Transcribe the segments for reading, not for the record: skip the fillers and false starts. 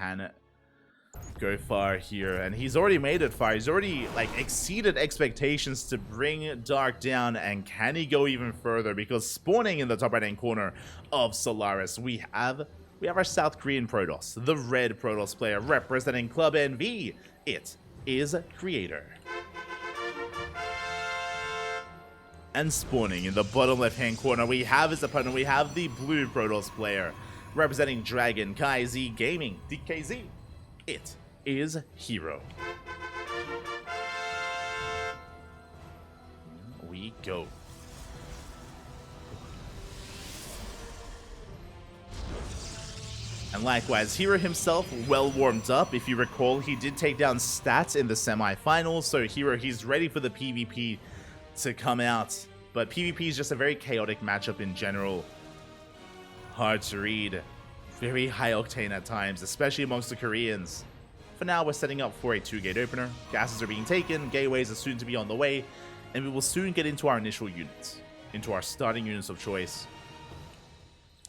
can go far here, and he's already made it far. He's already like exceeded expectations to bring Dark down, and can he go even further? Because spawning in the top right hand corner of Solaris, we have our South Korean Protoss, the red Protoss player representing Club NV. It is Creator. And spawning in the bottom left hand corner, we have his opponent. We have the blue Protoss player representing Dragon Kai Z Gaming, DKZ. It is herO. Here we go. And likewise, herO himself, well warmed up. If you recall, he did take down Stats in the semi-finals, so herO, he's ready for the PvP to come out. But PvP is just a very chaotic matchup in general. Hard to read. Very high octane at times, especially amongst the Koreans. For now, we're setting up for a 2-gate opener. Gases are being taken, gateways are soon to be on the way, and we will soon get into our initial units, into our starting units of choice,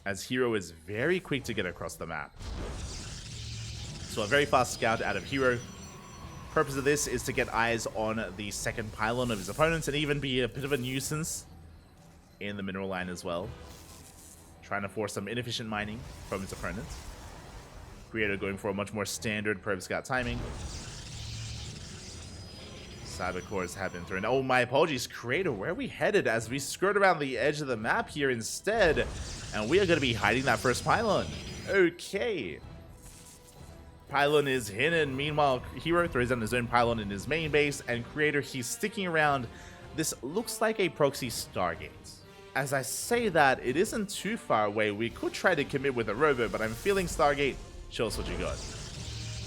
as herO is very quick to get across the map. So a very fast scout out of herO. Purpose of this is to get eyes on the second pylon of his opponents and even be a bit of a nuisance in the mineral line as well. Trying to force some inefficient mining from his opponents. Creator going for a much more standard probe scout timing. Cyber cores have been thrown. Oh, my apologies, Creator. Where are we headed as we skirt around the edge of the map here instead? And we are going to be hiding that first pylon. Okay. Pylon is hidden. Meanwhile, herO throws down his own pylon in his main base, and Creator, he's sticking around. This looks like a proxy Stargate. As I say that, it isn't too far away. We could try to commit with a robo, but I'm feeling Stargate. Show us what you got.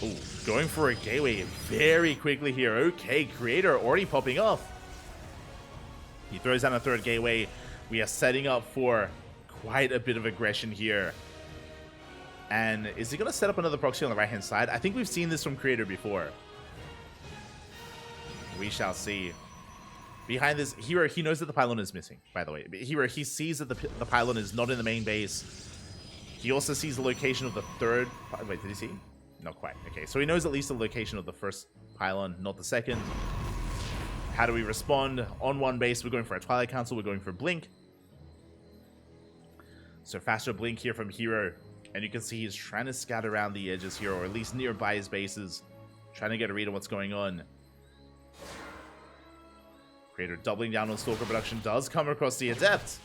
Ooh, going for a gateway very quickly here. Okay, Creator already popping off. He throws down a third gateway. We are setting up for quite a bit of aggression here. And is he going to set up another proxy on the right-hand side? I think we've seen this from Creator before. We shall see. Behind this, herO, he knows that the pylon is missing, by the way. herO, he sees that the pylon is not in the main base. He also sees the location of the third... Wait, did he see? Not quite. Okay, so he knows at least the location of the first pylon, not the second. How do we respond? On one base, we're going for a Twilight Council. We're going for Blink. So faster Blink here from herO. And you can see he's trying to scout around the edges here, or at least nearby his bases. Trying to get a read on what's going on. Creator doubling down on Stalker production does come across the Adept.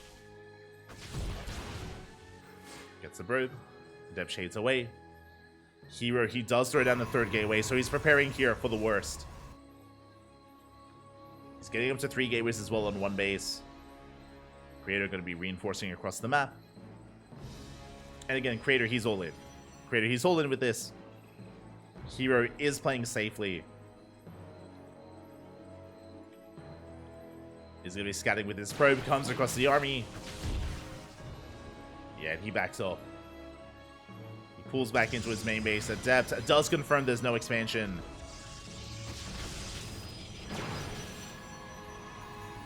Gets the Probe. Adept shades away. herO, he does throw down the third gateway, so he's preparing here for the worst. He's getting up to 3 gateways as well on one base. Creator going to be reinforcing across the map. And again, Creator, he's all in. Creator, he's all in with this. herO is playing safely. He's going to be scouting with his probe, comes across the army. Yeah, and he backs off. He pulls back into his main base. Adept does confirm there's no expansion.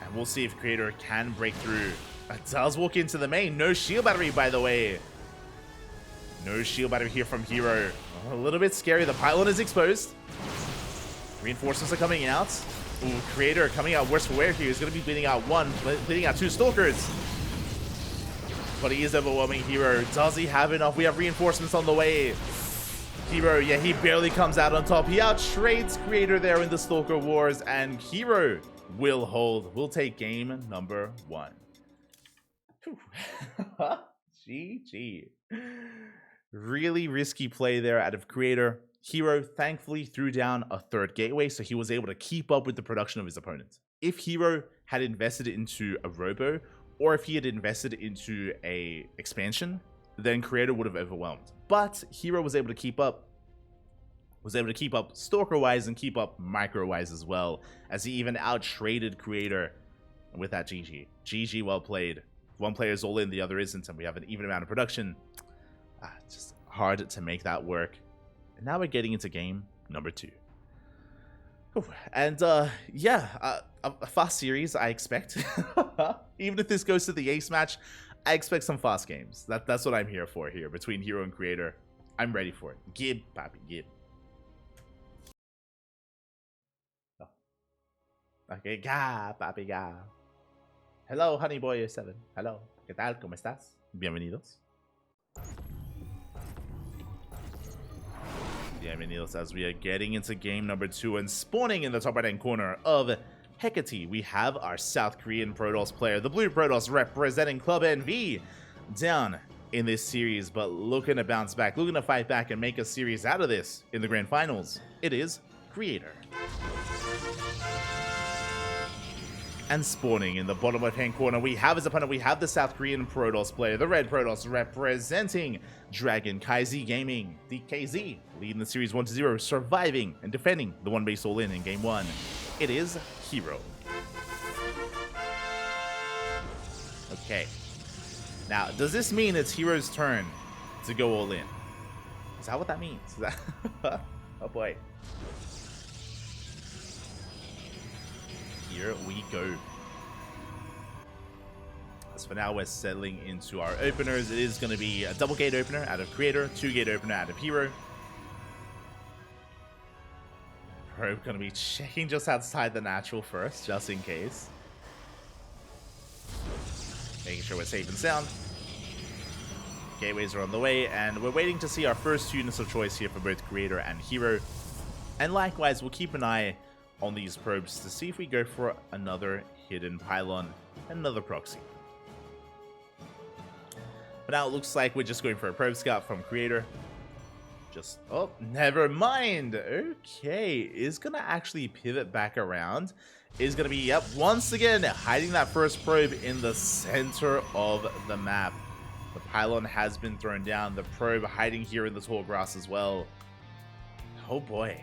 And we'll see if Creator can break through. Does walk into the main. No shield battery, by the way. No shield battery here from herO. A little bit scary. The pylon is exposed. Reinforcements are coming out. Ooh, Creator coming out worse for wear here. He's going to be bleeding out one, bleeding out 2 Stalkers. But he is overwhelming herO. Does he have enough? We have reinforcements on the way. herO, yeah, he barely comes out on top. He outtrades Creator there in the Stalker Wars, and herO will hold. We'll take game number 1. GG. Really risky play there out of Creator. herO thankfully threw down a third gateway, so he was able to keep up with the production of his opponents. If herO had invested into a robo, or if he had invested into a expansion, then Creator would have overwhelmed. But herO was able to keep up. Was able to keep up Stalker-wise and keep up Micro-wise as well, as he even out-traded Creator. And with that, GG. GG, well played. One player is all in, the other isn't, and we have an even amount of production. Just hard to make that work. And now we're getting into game number 2. And yeah, a fast series, I expect. Even if this goes to the ace match, I expect some fast games. That's what I'm here for here, between herO and Creator. I'm ready for it. Gib, papi, gib. Oh. Okay, ga, papi, ga. Hello, honeyboy7. Hello. ¿Qué tal? ¿Cómo estás? Bienvenidos. Bienvenidos as we are getting into game number 2 and spawning in the top right hand corner of Hecate. We have our South Korean Protoss player, the Blue Protoss representing Club NV, down in this series, but looking to bounce back, looking to fight back and make a series out of this in the grand finals. It is Creator. And spawning in the bottom left-hand corner, we have his opponent, we have the South Korean Protoss player, the Red Protoss representing CranKy Gaming. DKZ leading the series 1-0, surviving and defending the one base all-in game 1. It is herO. Okay. Now, does this mean it's herO's turn to go all in? Is that what that means? Is that oh boy. Here we go. As for now, we're settling into our openers. It is going to be a double gate opener out of Creator, 2-gate opener out of herO. Probe going to be checking just outside the natural first, just in case. Making sure we're safe and sound. Gateways are on the way, and we're waiting to see our first units of choice here for both Creator and herO. And likewise, we'll keep an eye on these probes to see if we go for another hidden pylon, another proxy. But now it looks like we're just going for a probe scout from Creator. Just, oh, never mind. Okay, is gonna actually pivot back around. Is gonna be, yep, once again, hiding that first probe in the center of the map. The pylon has been thrown down. The probe hiding here in the tall grass as well. Oh boy.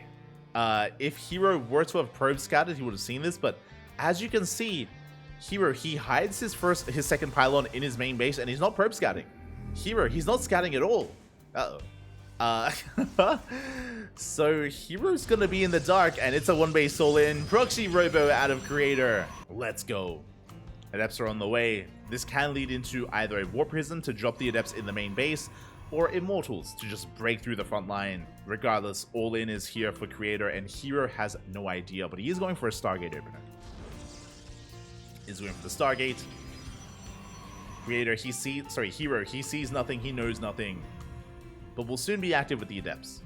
If herO were to have probe scouted, he would have seen this, but as you can see, herO, he hides his second pylon in his main base, and he's not probe scouting. herO, he's not scouting at all. So herO's gonna be in the dark, and it's a one base all-in proxy robo out of Creator. Let's go. Adepts are on the way. This can lead into either a War Prison to drop the Adepts in the main base, or Immortals to just break through the front line. Regardless, all-in is here for Creator, and herO has no idea, but he is going for a Stargate opener. He's going for the Stargate. herO, he sees nothing, he knows nothing. But will soon be active with the Adepts.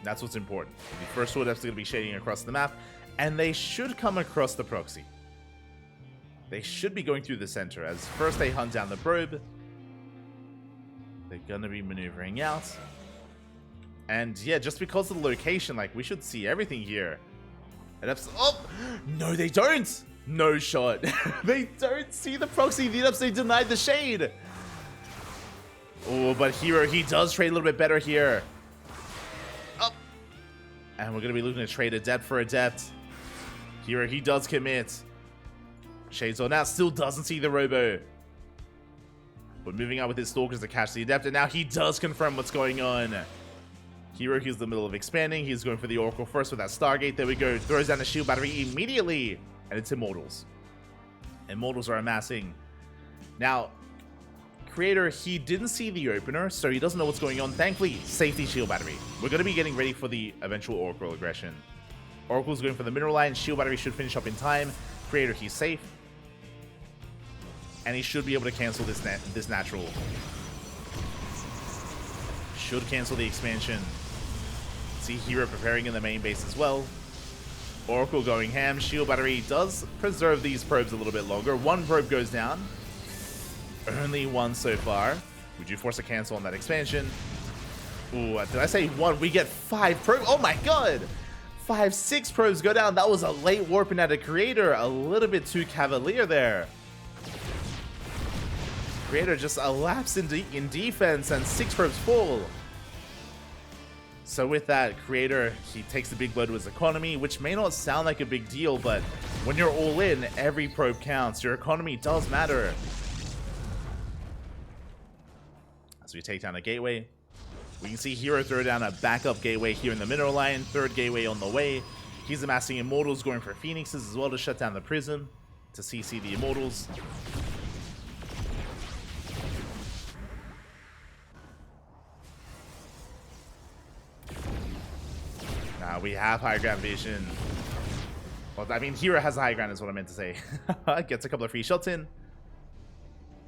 That's what's important. The first two Adepts are going to be shading across the map, and they should come across the proxy. They should be going through the center, as first they hunt down the probe. They're going to be maneuvering out. And yeah, just because of the location, like, we should see everything here. Adepts, oh! No, they don't! No shot. They don't see the proxy. The Adepts, they denied the shade. Oh, but herO, he does trade a little bit better here. Up. And we're going to be looking to trade Adept for Adept. herO, he does commit. Shades on out, still doesn't see the robo. But moving out with his Stalkers to catch the Adept, and now he does confirm what's going on. herO, he's in the middle of expanding. He's going for the Oracle first with that Stargate. There we go. Throws down the shield battery immediately. And it's Immortals. Immortals are amassing. Now, Creator, he didn't see the opener, so he doesn't know what's going on. Thankfully, safety shield battery. We're going to be getting ready for the eventual Oracle aggression. Oracle's going for the mineral line. Shield battery should finish up in time. Creator, he's safe. And he should be able to cancel this natural. Should cancel the expansion. See herO preparing in the main base as well. Oracle going ham. Shield battery does preserve these probes a little bit longer. One probe goes down. Only one so far. Would you force a cancel on that expansion? Ooh, did I say one? We get 5 probes. Oh my god! 6 probes go down. That was a late warping at a Creator. A little bit too cavalier there. Creator just a lapse in defense, and 6 probes fall. So with that, Creator, he takes the big blow to his economy, which may not sound like a big deal, but when you're all in, every probe counts. Your economy does matter. As we take down a gateway, we can see herO throw down a backup gateway here in the mineral line. 3rd gateway on the way. He's amassing Immortals, going for Phoenixes as well to shut down the Prism, to CC the Immortals. We have high ground vision. Well, I mean, herO has high ground is what I meant to say. Gets a couple of free shots in.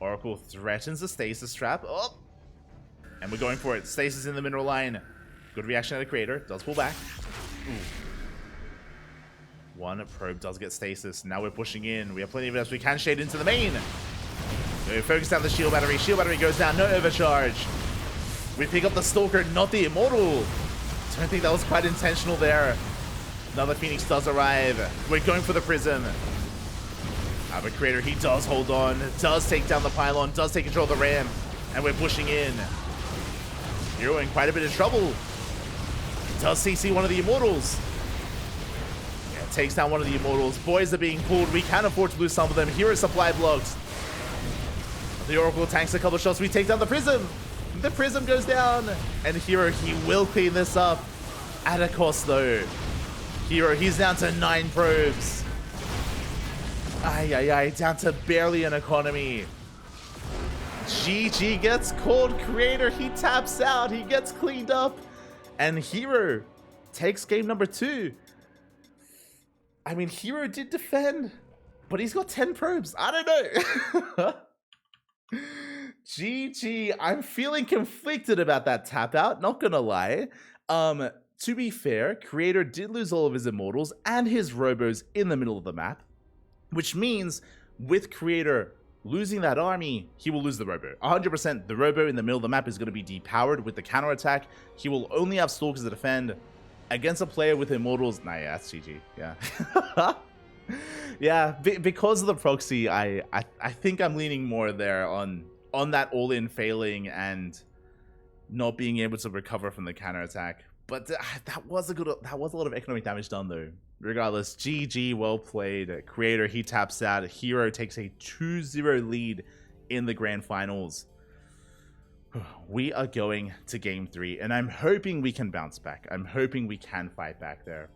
Oracle threatens the stasis trap. Oh! And we're going for it. Stasis in the mineral line. Good reaction at the creator. Does pull back. Ooh. One probe does get stasis. Now we're pushing in. We have plenty of it as we can shade into the main. We focus down the shield battery. Shield battery goes down. No overcharge. We pick up the Stalker, not the Immortal. Don't think that was quite intentional there. Another Phoenix does arrive. We're going for the Prism. But creator, he does hold on. Does take down the pylon. Does take control of the ramp. And we're pushing in. herO in quite a bit of trouble. Does CC one of the Immortals. Yeah, takes down one of the Immortals. Boys are being pulled. We can't afford to lose some of them. herO supply blocks. The Oracle tanks a couple shots. We take down the Prism. The Prism goes down. And herO, he will clean this up. At a cost, though. herO, he's down to 9 probes. Down to barely an economy. GG gets called. Creator, he taps out. He gets cleaned up. And herO takes game number 2. I mean, herO did defend, but he's got 10 probes. I don't know. GG. I'm feeling conflicted about that tap out, not gonna lie. To be fair, Creator did lose all of his Immortals and his Robos in the middle of the map, which means with Creator losing that army, he will lose the Robo. 100%, the Robo in the middle of the map is going to be depowered with the counterattack. He will only have Stalkers to defend against a player with Immortals. Nah, yeah, that's GG. Yeah. Yeah, because of the proxy, I think I'm leaning more there on that all-in failing and not being able to recover from the counterattack. But that was a lot of economic damage done though. Regardless, GG, well played. Creator, he taps out. herO takes a 2-0 lead in the grand finals. We are going to game 3, and I'm hoping we can bounce back. I'm hoping we can fight back there.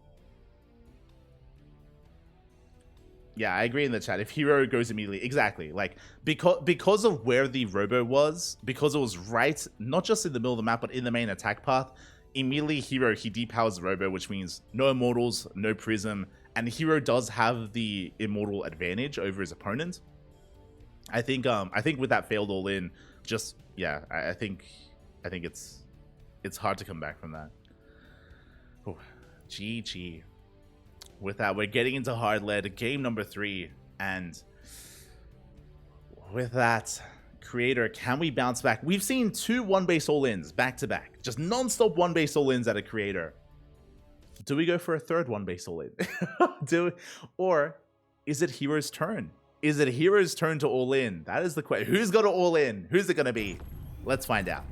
Yeah, I agree in the chat. If herO goes immediately, exactly. Like, because of where the Robo was, because it was right, not just in the middle of the map, but in the main attack path, immediately herO, he depowers the Robo, which means no Immortals, no Prism, and herO does have the Immortal advantage over his opponent. I think with that failed all in, just yeah, I think it's hard to come back from that. Oh, GG. With that, we're getting into hard lead, game number 3, and with that, Creator, can we bounce back? We've seen 2 1-base all-ins back-to-back. Just non-stop 1-base all-ins at a Creator. Do we go for a 3rd 1-base all-in? Or is it herO's turn? Is it herO's turn to all-in? That is the question. Who's got to all-in? Who's it going to be? Let's find out.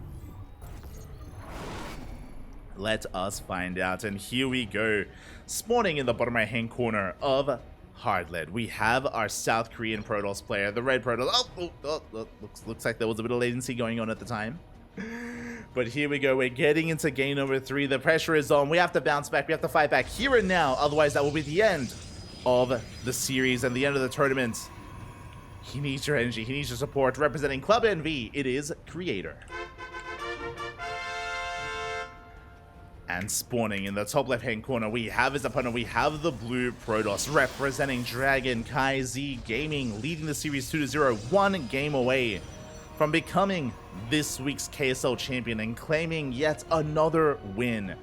Let us find out. And here we go. Spawning in the bottom right-hand corner of hard lead, we have our South Korean Protoss player, the red Protoss. Looks like there was a bit of latency going on at the time. But here we go. We're getting into game number 3. The pressure is on. We have to bounce back. We have to fight back here and now. Otherwise, that will be the end of the series and the end of the tournament. He needs your energy. He needs your support. Representing Club NV, it is Creator. And spawning in the top left-hand corner, we have his opponent. We have the blue Protoss representing Dragon Z Gaming, leading the series 2-0, 1 game away from becoming this week's KSL champion and claiming yet another win.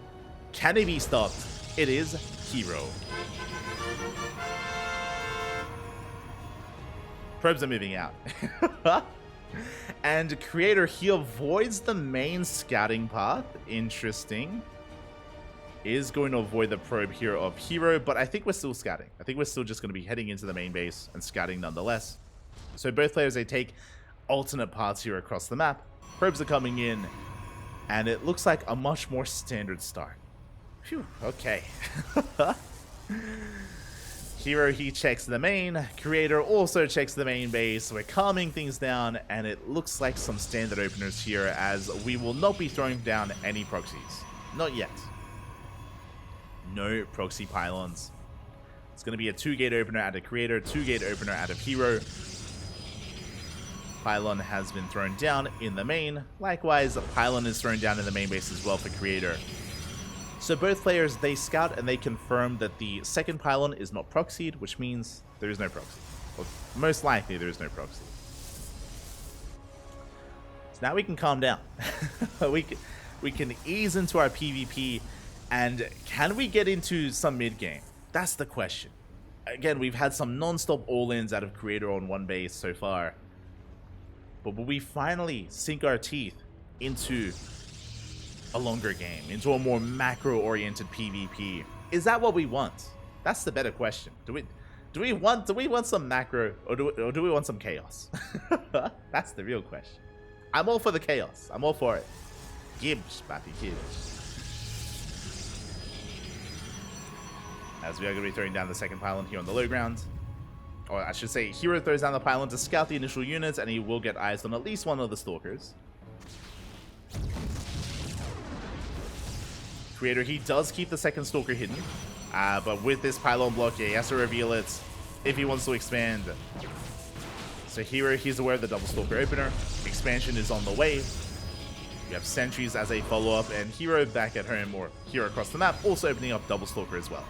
Can he be stopped? It is herO. Probes are moving out. And Creator, he avoids the main scouting path. Interesting. Is going to avoid the probe here of herO, but I think we're still scouting. I think we're still just going to be heading into the main base and scouting nonetheless. So both players, they take alternate paths here across the map. Probes are coming in, and it looks like a much more standard start. Phew, okay. herO, he checks the main. Creator also checks the main base. We're calming things down, and it looks like some standard openers here, as we will not be throwing down any proxies. Not yet. No proxy pylons. It's going to be a 2-gate opener out of Creator, 2-gate opener out of herO. Pylon has been thrown down in the main. Likewise, a pylon is thrown down in the main base as well for Creator. So both players, they scout and they confirm that the second pylon is not proxied, which means there is no proxy. Or most likely there is no proxy. So now we can calm down. we can ease into our PvP, and can we get into some mid game? That's the question. Again, we've had some non-stop all-ins out of Creator on one base so far. But will we finally sink our teeth into a longer game, into a more macro-oriented PvP? Is that what we want? That's the better question. Do we want some macro, or do we want some chaos? That's the real question. I'm all for the chaos. I'm all for it. Gibbs, papi, gibbs. As we are going to be throwing down the second pylon here on the low ground. Or I should say, herO throws down the pylon to scout the initial units, and he will get eyes on at least one of the stalkers. Creator, he does keep the second stalker hidden. But with this pylon block, yeah, he has to reveal it if he wants to expand. So herO, he's aware of the double stalker opener. Expansion is on the way. We have sentries as a follow-up, and herO back at home, or herO across the map, also opening up double stalker as well.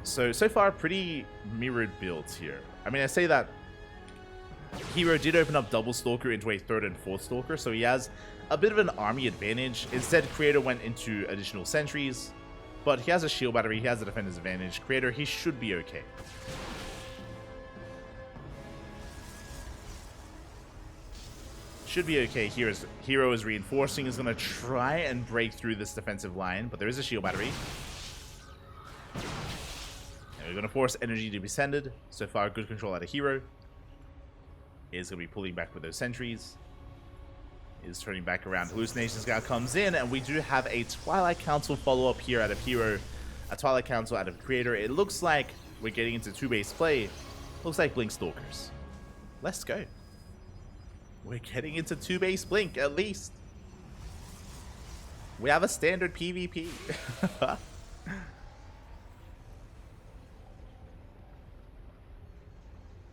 So far, pretty mirrored builds here. I mean, I say that herO did open up double stalker into a third and fourth stalker, so he has a bit of an army advantage. Instead, Creator went into additional sentries, but he has a shield battery, he has a defender's advantage. Creator, he should be okay. Should be okay. herO is reinforcing, is going to try and break through this defensive line, but there is a shield battery. And we're going to force energy to be sended. So far, good control out of herO. Is going to be pulling back with those sentries. Is turning back around. Hallucination Scout comes in, and we do have a Twilight Council follow-up here out of herO. A Twilight Council out of Creator. It looks like we're getting into two-base play. Looks like Blink Stalkers. Let's go. We're getting into two-base Blink, at least. We have a standard PvP.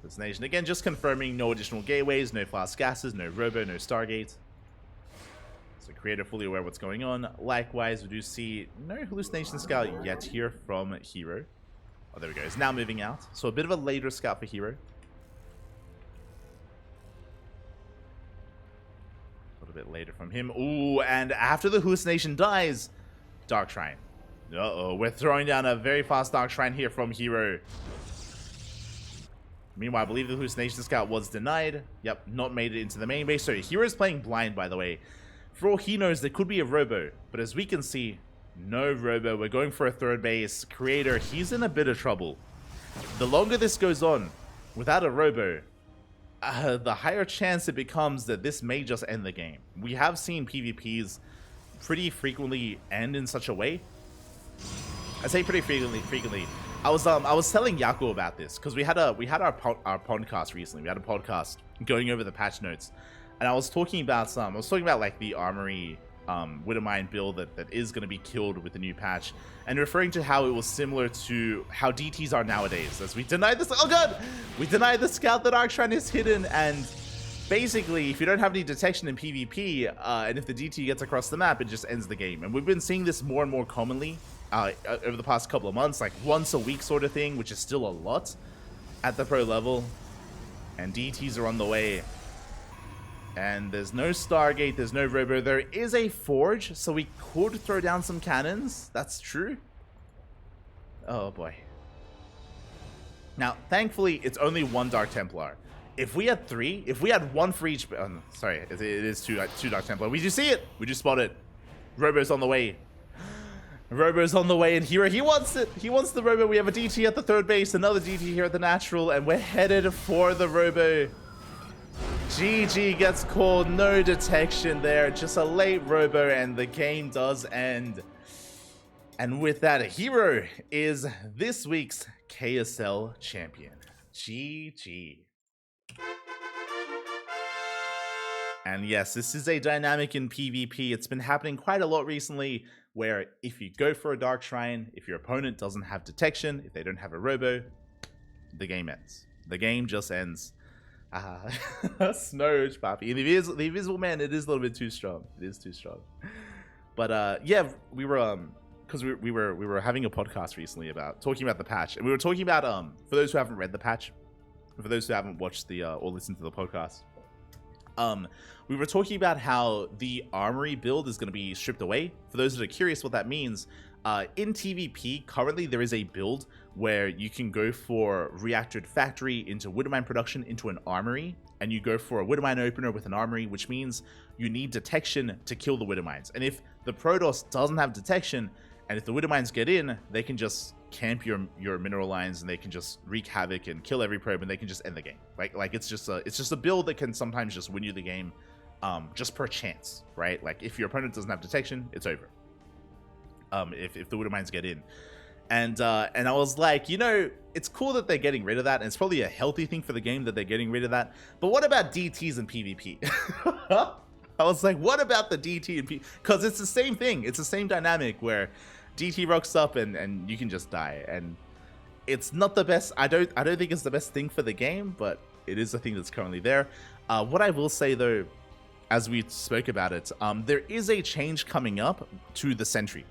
This nation, again, just confirming no additional gateways, no fast gases, no robo, no Stargate. So Creator fully aware of what's going on. Likewise, we do see no Hallucination Scout yet here from herO. Oh, there we go. It's now moving out. So a bit of a later scout for herO. Bit later from him. Ooh, and after the hallucination dies, Dark Shrine. Uh-oh, we're throwing down a very fast Dark Shrine here from herO. Meanwhile, I believe the hallucination scout was denied. Yep, not made it into the main base. So herO's playing blind, by the way. For all he knows, there could be a robo, but as we can see, no robo. We're going for a third base. Creator, he's in a bit of trouble. The longer this goes on without a robo, the higher chance it becomes that this may just end the game. We have seen PvPs pretty frequently end in such a way. I say pretty frequently. I was telling Yako about this because we had our podcast recently. We had a podcast going over the patch notes, and I was talking about like the armory Widowmine build that is going to be killed with the new patch, and referring to how it was similar to how DTs are nowadays, as we denied this. Oh god, we denied the scout that Arc Shrine is hidden, and basically if you don't have any detection in PvP, and if the DT gets across the map, it just ends the game. And we've been seeing this more and more commonly over the past couple of months, like once a week sort of thing, which is still a lot at the pro level, and DTs are on the way. And there's no Stargate, there's no robo. There is a forge, so we could throw down some cannons. That's true. Oh boy. Now, thankfully, it's only one Dark Templar. If we had three, if we had one for each... sorry, it is two Dark Templar. We do see it. We just spot it. Robo's on the way. Robo's on the way, and herO, he wants it. He wants the robo. We have a DT at the third base, another DT here at the natural, and we're headed for the robo. GG gets called, no detection there, just a late robo, and the game does end. And with that, herO is this week's KSL champion. GG. And yes, this is a dynamic in PvP. It's been happening quite a lot recently, where if you go for a Dark Shrine, if your opponent doesn't have detection, if they don't have a robo, the game ends. The game just ends. Snowge, papi. The Invisible Man, it is a little bit too strong. It is too strong. But yeah, we were because we were having a podcast recently about talking about the patch, and we were talking about for those who haven't read the patch, for those who haven't watched the or listened to the podcast, we were talking about how the armory build is going to be stripped away. For those that are curious what that means, in TvP currently there is a build where you can go for reactored factory into widowmine production into an armory, and you go for a widowmine opener with an armory, which means you need detection to kill the widowmines. And if the Protoss doesn't have detection, and if the widowmines get in, they can just camp your mineral lines, and they can just wreak havoc and kill every probe, and they can just end the game. Like it's just a build that can sometimes just win you the game, just per chance, right? Like if your opponent doesn't have detection, it's over. If the widowmines get in, and I was like, you know, it's cool that they're getting rid of that, and it's probably a healthy thing for the game that they're getting rid of that. But what about DTs and PvP? I was like, what about the DT and PvP? Because it's the same thing. It's the same dynamic where DT rocks up and you can just die, and it's not the best. I don't think it's the best thing for the game, but it is a thing that's currently there. What I will say though, as we spoke about it, there is a change coming up to the sentry.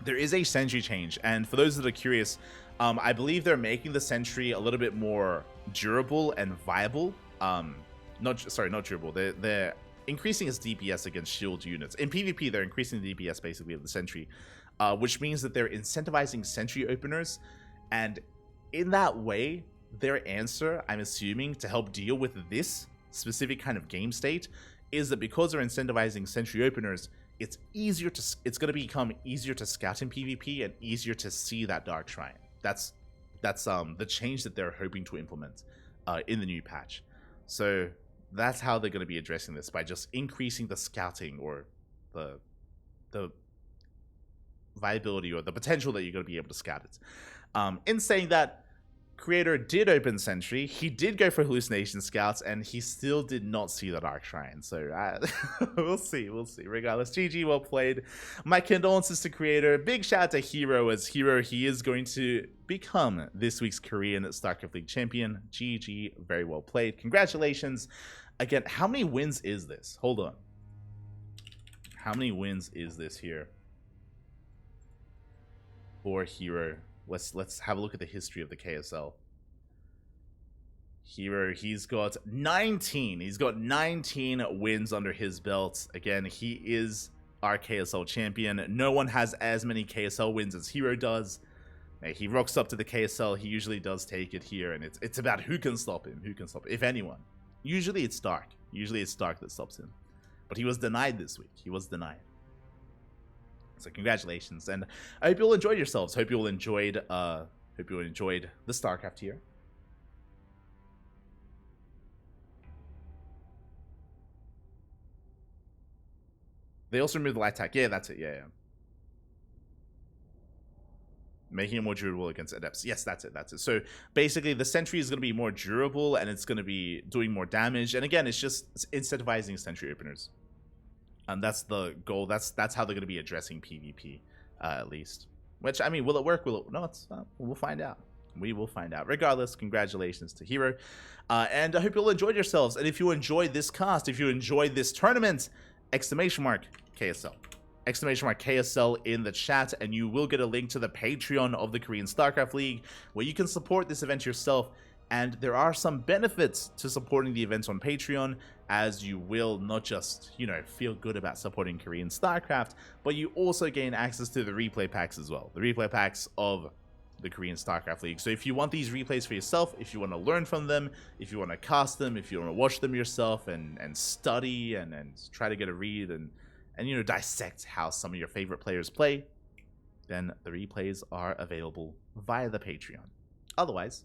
There is a sentry change, and for those that are curious, I believe they're making the sentry a little bit more durable and viable. Not durable. They're increasing its DPS against shield units. In PvP, they're increasing the DPS basically of the sentry, which means that they're incentivizing sentry openers, and in that way, their answer, I'm assuming, to help deal with this specific kind of game state is that because they're incentivizing sentry openers, it's going to become easier to scout in PvP and easier to see that dark shrine. That's the change that they're hoping to implement in the new patch. So that's how they're going to be addressing this, by just increasing the scouting, or the viability or the potential that you're going to be able to scout it. In saying that, Creator did open Sentry. He did go for Hallucination Scouts, and he still did not see the Dark Shrine. So we'll see. Regardless, GG, well played. My condolences to Creator. Big shout out to herO, as herO, he is going to become this week's Korean StarCraft League champion. GG, very well played. Congratulations. Again, how many wins is this? Hold on. How many wins is this here for herO? Let's have a look at the history of the KSL. herO, he's got 19. He's got 19 wins under his belt. Again, he is our KSL champion. No one has as many KSL wins as herO does. He rocks up to the KSL. He usually does take it here, and it's about who can stop him. Who can stop him, if anyone. Usually it's Stark. Usually it's Stark that stops him. But he was denied this week. He was denied. So congratulations, and I hope you all enjoyed yourselves. Hope you all enjoyed the StarCraft here. They also removed the light attack. Yeah, that's it. Yeah. Making it more durable against adepts. Yes, that's it. So basically, the sentry is going to be more durable, and it's going to be doing more damage. And again, it's incentivizing sentry openers. And that's the goal. That's how they're going to be addressing PvP, at least. Which, I mean, will it work? Will it? No, we'll find out. We will find out. Regardless, congratulations to herO. And I hope you all enjoyed yourselves. And if you enjoyed this cast, if you enjoyed this tournament, !KSL. !KSL in the chat, and you will get a link to the Patreon of the Korean StarCraft League, where you can support this event yourself. And there are some benefits to supporting the events on Patreon, as you will not just, feel good about supporting Korean StarCraft, but you also gain access to the replay packs as well. The replay packs of the Korean StarCraft League. So if you want these replays for yourself, if you want to learn from them, if you want to cast them, if you want to watch them yourself and study and try to get a read and dissect how some of your favorite players play, then the replays are available via the Patreon. Otherwise,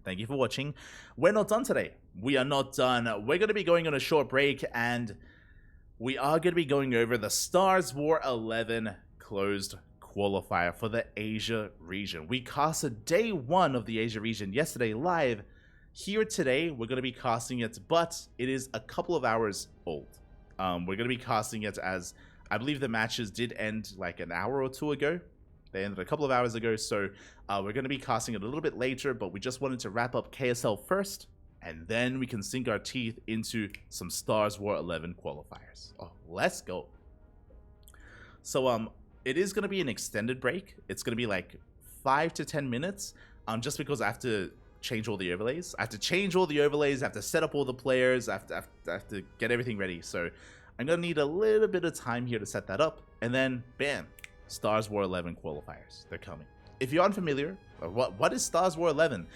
thank you for watching. We're not done today. We are not done. We're going to be going on a short break, and we are going to be going over the Stars War 11 closed qualifier for the Asia region. We casted day 1 of the Asia region yesterday live. Here today, we're going to be casting it, but it is a couple of hours old. We're going to be casting it as, I believe the matches did end like an hour or two ago. They ended a couple of hours ago, so we're going to be casting it a little bit later, but we just wanted to wrap up KSL first, and then we can sink our teeth into some Stars War 11 qualifiers. Oh, let's go. So it is going to be an extended break. It's going to be like 5 to 10 minutes, just because I have to change all the overlays. I have to set up all the players. I have to get everything ready. So I'm going to need a little bit of time here to set that up. And then, bam, Stars War 11 qualifiers. They're coming. If you're unfamiliar, what is Stars War 11?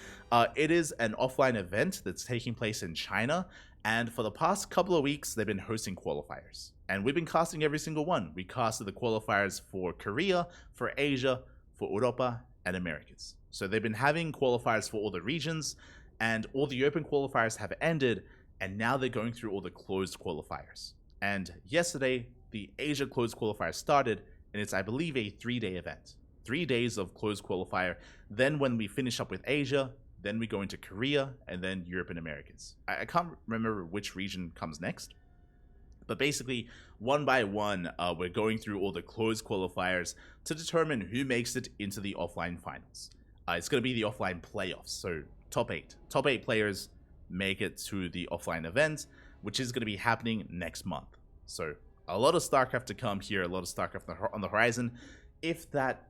It is an offline event that's taking place in China. And for the past couple of weeks, they've been hosting qualifiers. And we've been casting every single one. We casted the qualifiers for Korea, for Asia, for Europa, and Americas. So they've been having qualifiers for all the regions, and all the open qualifiers have ended, and now they're going through all the closed qualifiers. And yesterday, the Asia closed qualifier started, and it's, I believe, a 3-day event. 3 days of closed qualifier. Then when we finish up with Asia, then we go into Korea, and then Europe and Americas. I can't remember which region comes next. But basically, one by one, we're going through all the closed qualifiers to determine who makes it into the offline finals. It's going to be the offline playoffs, so top 8. Top 8 players make it to the offline event, which is going to be happening next month. So a lot of StarCraft to come here, a lot of StarCraft on the horizon. If that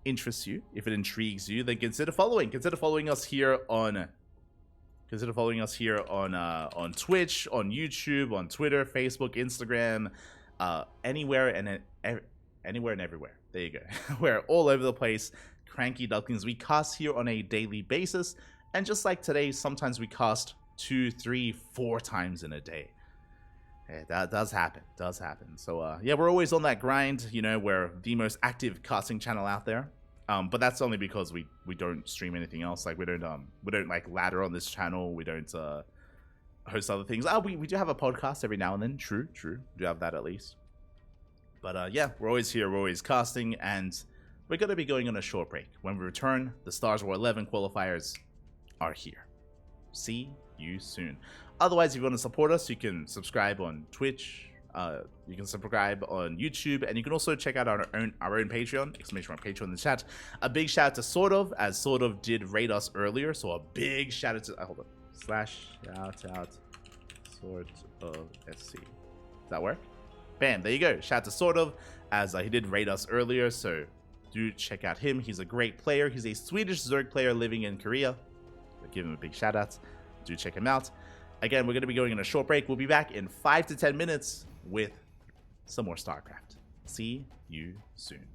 interests you, if it intrigues you, then consider following us here on on Twitch, on YouTube, on Twitter, Facebook, Instagram, anywhere and everywhere. There you go. We're all over the place. CranKy Ducklings. We cast here on a daily basis, and just like today, sometimes we cast 2, 3, 4 times in a day. Yeah, that does happen. So yeah, we're always on that grind. You know, we're the most active casting channel out there. But that's only because we don't stream anything else. Like we don't like ladder on this channel. We don't host other things. We do have a podcast every now and then. True. We do have that at least. But yeah, we're always here. We're always casting, and we're gonna be going on a short break. When we return, the Stars War 11 qualifiers are here. See you soon. Otherwise, if you want to support us, you can subscribe on Twitch. You can subscribe on YouTube, and you can also check out our own Patreon. Exclamation mark Patreon in the chat. A big shout out to Sort of, as Sort of did raid us earlier. So a big shout out to hold on. / shout out Sort of SC. Does that work? Bam, there you go. Shout out to Sort of, as he did raid us earlier. So do check out him. He's a great player. He's a Swedish Zerg player living in Korea. So give him a big shout out. Do check him out. Again, we're going to be going on a short break. We'll be back in 5 to 10 minutes with some more StarCraft. See you soon.